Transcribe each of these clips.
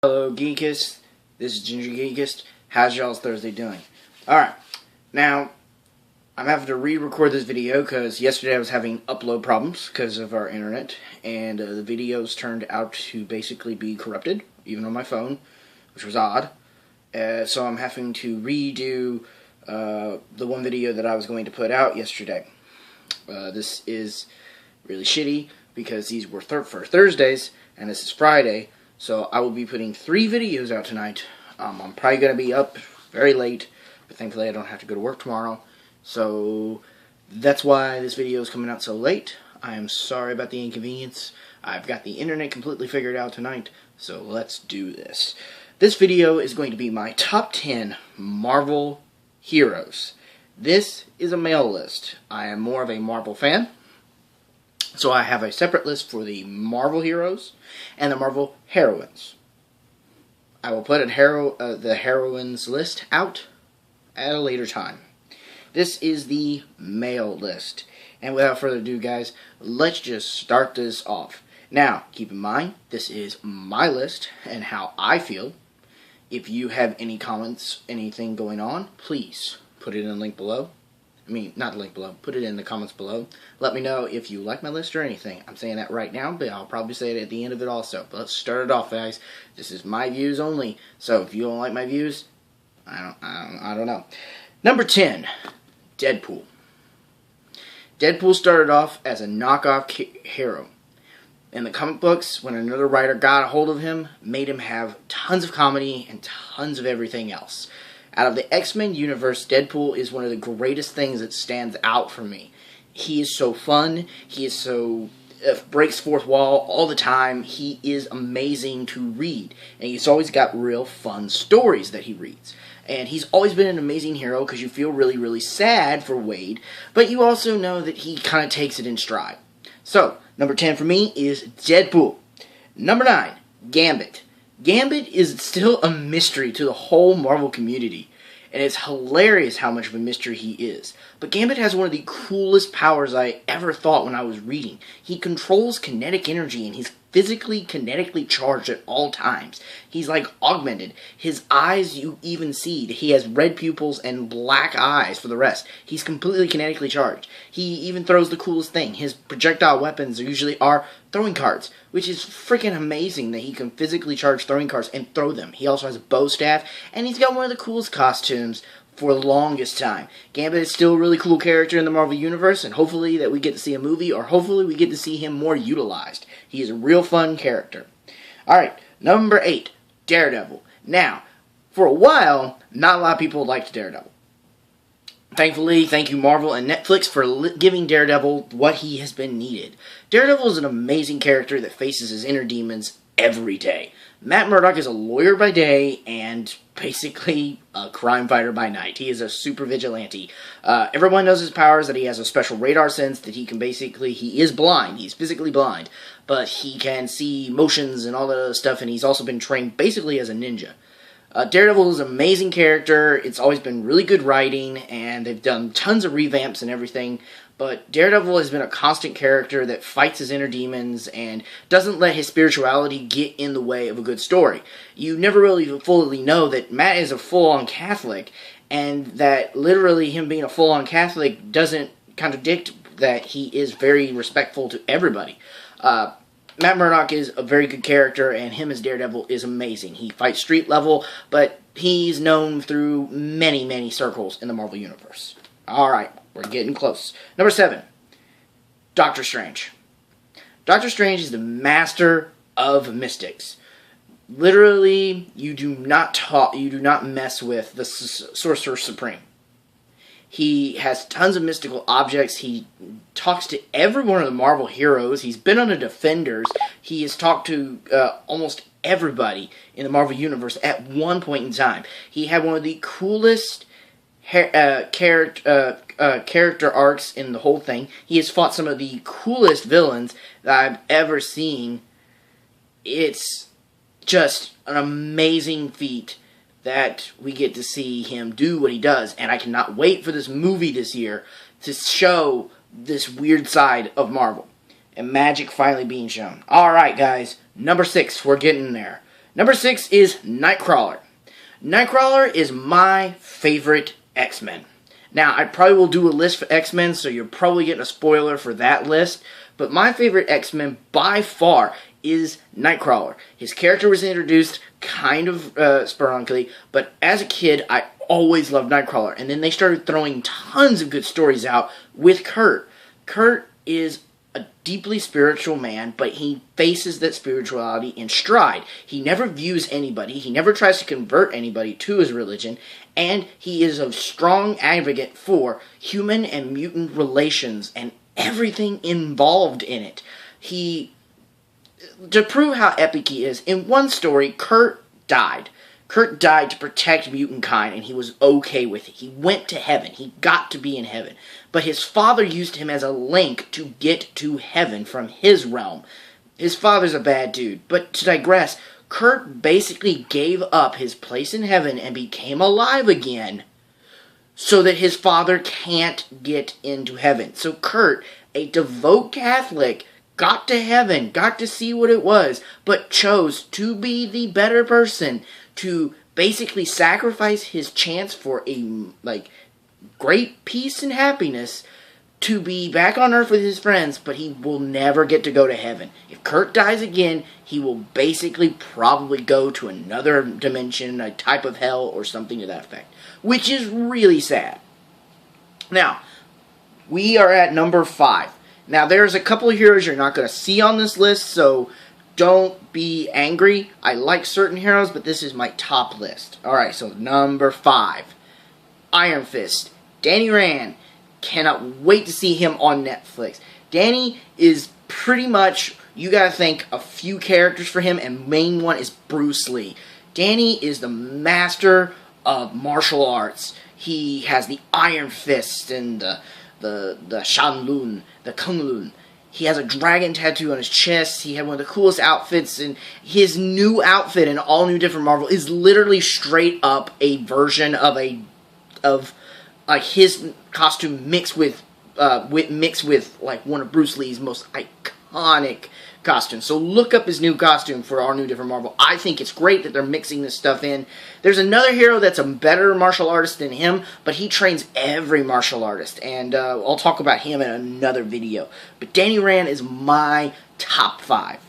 Hello Geekist, this is Ginger Geekist. How's y'all's Thursday doing? Alright, now I'm having to re-record this video because yesterday I was having upload problems because of our internet, and the videos turned out to basically be corrupted, even on my phone, which was odd. So I'm having to redo the one video that I was going to put out yesterday. This is really shitty because these were for Thursdays, and this is Friday. So I will be putting 3 videos out tonight. I'm probably going to be up very late, but thankfully I don't have to go to work tomorrow. So that's why this video is coming out so late. I am sorry about the inconvenience. I've got the internet completely figured out tonight, so let's do this. This video is going to be my top 10 Marvel heroes. This is a male list. I am more of a Marvel fan. So I have a separate list for the Marvel heroes and the Marvel heroines. I will put the heroines list out at a later time. This is the male list. And without further ado, guys, let's just start this off. Now, keep in mind, this is my list and how I feel. If you have any comments, anything going on, please put it in the link below. Not the link below. Put it in the comments below. Let me know if you like my list or anything. I'm saying that right now, but I'll probably say it at the end of it also. But let's start it off, guys. This is my views only. So if you don't like my views, I don't know. Number 10, Deadpool. Deadpool started off as a knockoff hero. In the comic books, when another writer got a hold of him, made him have tons of comedy and tons of everything else. Out of the X-Men universe, Deadpool is one of the greatest things that stands out for me. He is so fun. He is so breaks fourth wall all the time. He is amazing to read. And he's always got real fun stories that he reads. And he's always been an amazing hero because you feel really, really sad for Wade. But you also know that he kind of takes it in stride. So, number 10 for me is Deadpool. Number 9, Gambit. Gambit is still a mystery to the whole Marvel community, and it's hilarious how much of a mystery he is. But Gambit has one of the coolest powers I ever thought when I was reading. He controls kinetic energy, and he's physically kinetically charged at all times. He's like augmented. His eyes, you even see, he has red pupils and black eyes for the rest. He's completely kinetically charged. He even throws the coolest thing. His projectile weapons usually are throwing cards, which is freaking amazing that he can physically charge throwing cards and throw them. He also has a bow staff, and he's got one of the coolest costumes for the longest time. Gambit is still a really cool character in the Marvel Universe, and hopefully that we get to see a movie, or hopefully we get to see him more utilized. He is a real fun character. Alright, number 8, Daredevil. Now, for a while, not a lot of people liked Daredevil. Thankfully, thank you Marvel and Netflix for giving Daredevil what he has been needed. Daredevil is an amazing character that faces his inner demons every day. Matt Murdock is a lawyer by day and basically a crime fighter by night. He is a super vigilante. Everyone knows his powers, that he has a special radar sense, that he is blind. He's physically blind, but he can see motions and all that other stuff, and he's also been trained basically as a ninja. Daredevil is an amazing character. It's always been really good writing, and they've done tons of revamps and everything. But Daredevil has been a constant character that fights his inner demons and doesn't let his spirituality get in the way of a good story. You never really fully know that Matt is a full-on Catholic, and that literally him being a full-on Catholic doesn't contradict that he is very respectful to everybody. Matt Murdock is a very good character, and him as Daredevil is amazing. He fights street level, but he's known through many, many circles in the Marvel Universe. Alright, we're getting close. Number 7, Doctor Strange. Doctor Strange is the master of mystics. Literally, you do not mess with the Sorcerer Supreme. He has tons of mystical objects. He talks to every one of the Marvel heroes. He's been on the Defenders. He has talked to almost everybody in the Marvel Universe at one point in time. He had one of the coolest character arcs in the whole thing. He has fought some of the coolest villains that I've ever seen. It's just an amazing feat that we get to see him do what he does, and I cannot wait for this movie this year to show this weird side of Marvel and magic finally being shown. Alright guys, number 6, we're getting there. Number 6 is Nightcrawler. Nightcrawler is my favorite X-Men. Now, I probably will do a list for X-Men, so you're probably getting a spoiler for that list. But my favorite X-Men by far is Nightcrawler. His character was introduced kind of sporadically, but as a kid, I always loved Nightcrawler. And then they started throwing tons of good stories out with Kurt. Kurt is a deeply spiritual man, but he faces that spirituality in stride. He never views anybody. He never tries to convert anybody to his religion. And he is a strong advocate for human and mutant relations and everything involved in it. To prove how epic he is, in one story, Kurt died. Kurt died to protect mutant kind, and he was okay with it. He went to heaven. He got to be in heaven. But his father used him as a link to get to heaven from his realm. His father's a bad dude. But to digress, Kurt basically gave up his place in heaven and became alive again so that his father can't get into heaven. So Kurt, a devout Catholic, got to heaven, got to see what it was, but chose to be the better person, to basically sacrifice his chance for a great peace and happiness to be back on earth with his friends, but he will never get to go to heaven. If Kurt dies again, he will basically probably go to another dimension, a type of hell or something to that effect, which is really sad. Now, we are at number 5. Now, there's a couple of heroes you're not going to see on this list, so don't be angry. I like certain heroes, but this is my top list. Alright, so number 5. Iron Fist. Danny Rand. Cannot wait to see him on Netflix. Danny is pretty much, you gotta think, a few characters for him, and main one is Bruce Lee. Danny is the master of martial arts. He has the Iron Fist and the Shan Lun, the Kung Lun. He has a dragon tattoo on his chest. He had one of the coolest outfits, and his new outfit in all new different Marvel is literally straight up a version of his costume mixed with like one of Bruce Lee's most iconic costumes. So look up his new costume for our new different Marvel. I think it's great that they're mixing this stuff in. There's another hero that's a better martial artist than him, but he trains every martial artist, and I'll talk about him in another video. But Danny Rand is my top 5.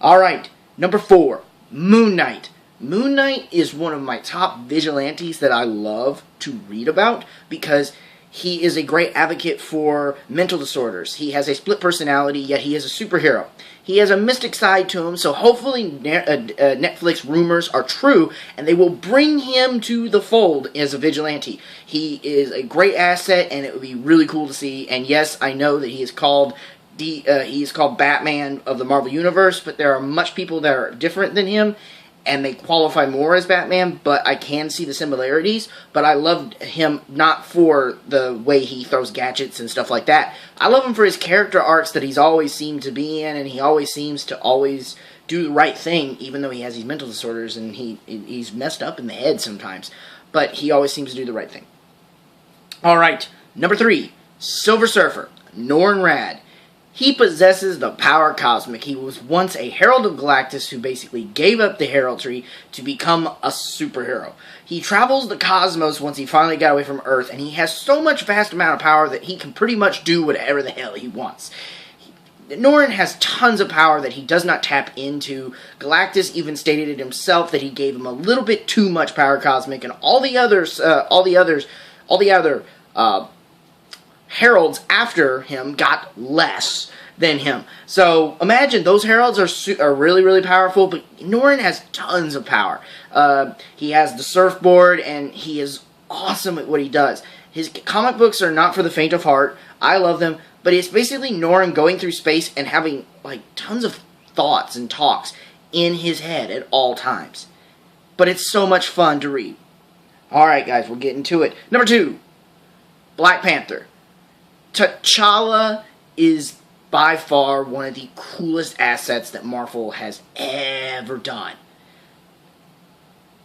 Alright, number 4, Moon Knight. Moon Knight is one of my top vigilantes that I love to read about because he is a great advocate for mental disorders. He has a split personality, yet he is a superhero. He has a mystic side to him, so hopefully Netflix rumors are true, and they will bring him to the fold as a vigilante. He is a great asset, and it would be really cool to see. And yes, I know that he is called Batman of the Marvel Universe, but there are much people that are different than him, and they qualify more as Batman, but I can see the similarities. But I loved him not for the way he throws gadgets and stuff like that. I love him for his character arcs that he's always seemed to be in, and he always seems to always do the right thing, even though he has these mental disorders, and he's messed up in the head sometimes. But he always seems to do the right thing. Alright, number 3, Silver Surfer, Norrin Radd. He possesses the power cosmic. He was once a Herald of Galactus who basically gave up the heraldry to become a superhero. He travels the cosmos once he finally got away from Earth, and he has so much vast amount of power that he can pretty much do whatever the hell he wants. Norrin has tons of power that he does not tap into. Galactus even stated it himself that he gave him a little bit too much power cosmic, and all the other heralds after him got less than him. So imagine those heralds are really, really powerful, but Norrin has tons of power. He has the surfboard, and he is awesome at what he does. His comic books are not for the faint of heart. I love them, but it's basically Norrin going through space and having tons of thoughts and talks in his head at all times. But it's so much fun to read. Alright guys, we're getting to it. Number 2, Black Panther. T'Challa is by far one of the coolest assets that Marvel has ever done.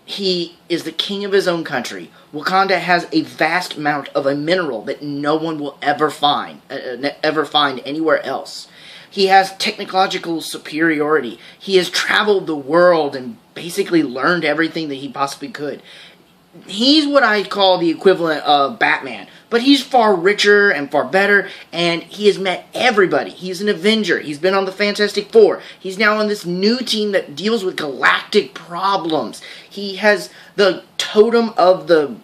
He is the king of his own country. Wakanda has a vast amount of a mineral that no one will ever find anywhere else. He has technological superiority. He has traveled the world and basically learned everything that he possibly could. He's what I call the equivalent of Batman, but he's far richer and far better, and he has met everybody. He's an Avenger. He's been on the Fantastic Four. He's now on this new team that deals with galactic problems. He has the totem of the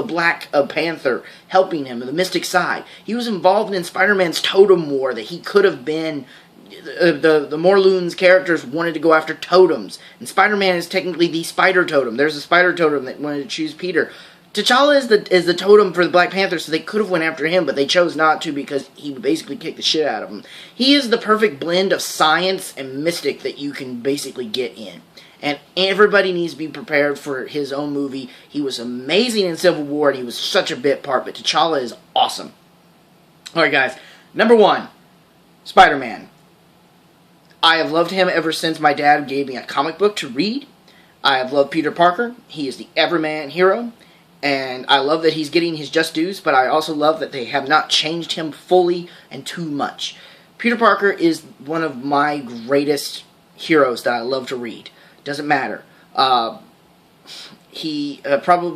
Black Panther helping him, the Mystic Side. He was involved in Spider-Man's totem war that he could have been. The Morloons characters wanted to go after totems, and Spider-Man is technically the spider totem. There's a spider totem that wanted to choose Peter. T'Challa is the totem for the Black Panther, so they could have went after him, but they chose not to because he would basically kick the shit out of them. He is the perfect blend of science and mystic that you can basically get in. And everybody needs to be prepared for his own movie. He was amazing in Civil War, and he was such a bit part, but T'Challa is awesome. Alright guys, number 1, Spider-Man. I have loved him ever since my dad gave me a comic book to read. I have loved Peter Parker. He is the everyman hero. And I love that he's getting his just dues, but I also love that they have not changed him fully and too much. Peter Parker is one of my greatest heroes that I love to read. Doesn't matter. Probably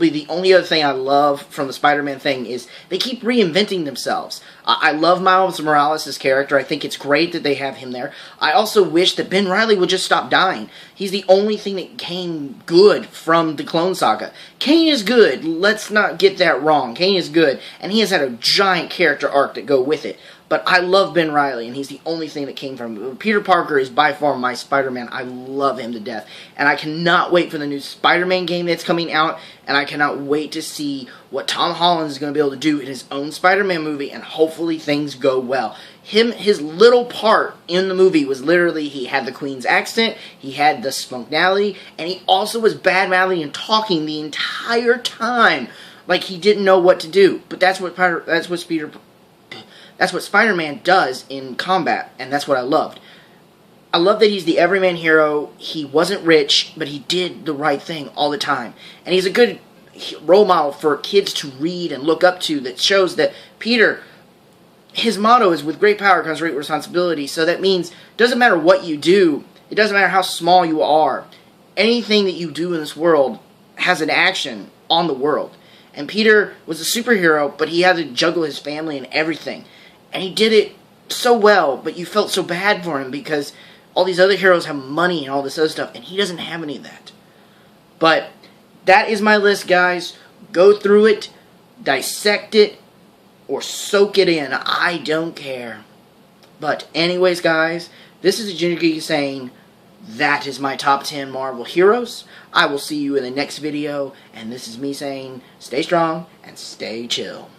the only other thing I love from the Spider-Man thing is they keep reinventing themselves. I love Miles Morales' character. I think it's great that they have him there. I also wish that Ben Reilly would just stop dying. He's the only thing that came good from the Clone Saga. Kane is good. Let's not get that wrong. Kane is good, and he has had a giant character arc that go with it. But I love Ben Reilly, and he's the only thing that came from him. Peter Parker is by far my Spider-Man. I love him to death. And I cannot wait for the new Spider-Man game that's coming out, and I cannot wait to see what Tom Holland is going to be able to do in his own Spider-Man movie, and hopefully things go well. His little part in the movie was literally, he had the Queen's accent, he had the spunknality, and he also was bad-mouthing and talking the entire time like he didn't know what to do. But that's what Spider-Man does in combat, and that's what I loved. I love that he's the everyman hero. He wasn't rich, but he did the right thing all the time. And he's a good role model for kids to read and look up to that shows that Peter, his motto is, with great power comes great responsibility. So that means it doesn't matter what you do. It doesn't matter how small you are. Anything that you do in this world has an action on the world. And Peter was a superhero, but he had to juggle his family and everything. And he did it so well, but you felt so bad for him because all these other heroes have money and all this other stuff, and he doesn't have any of that. But that is my list, guys. Go through it, dissect it, or soak it in. I don't care. But anyways, guys, this is a Ginger Geek saying that is my top 10 Marvel heroes. I will see you in the next video, and this is me saying stay strong and stay chill.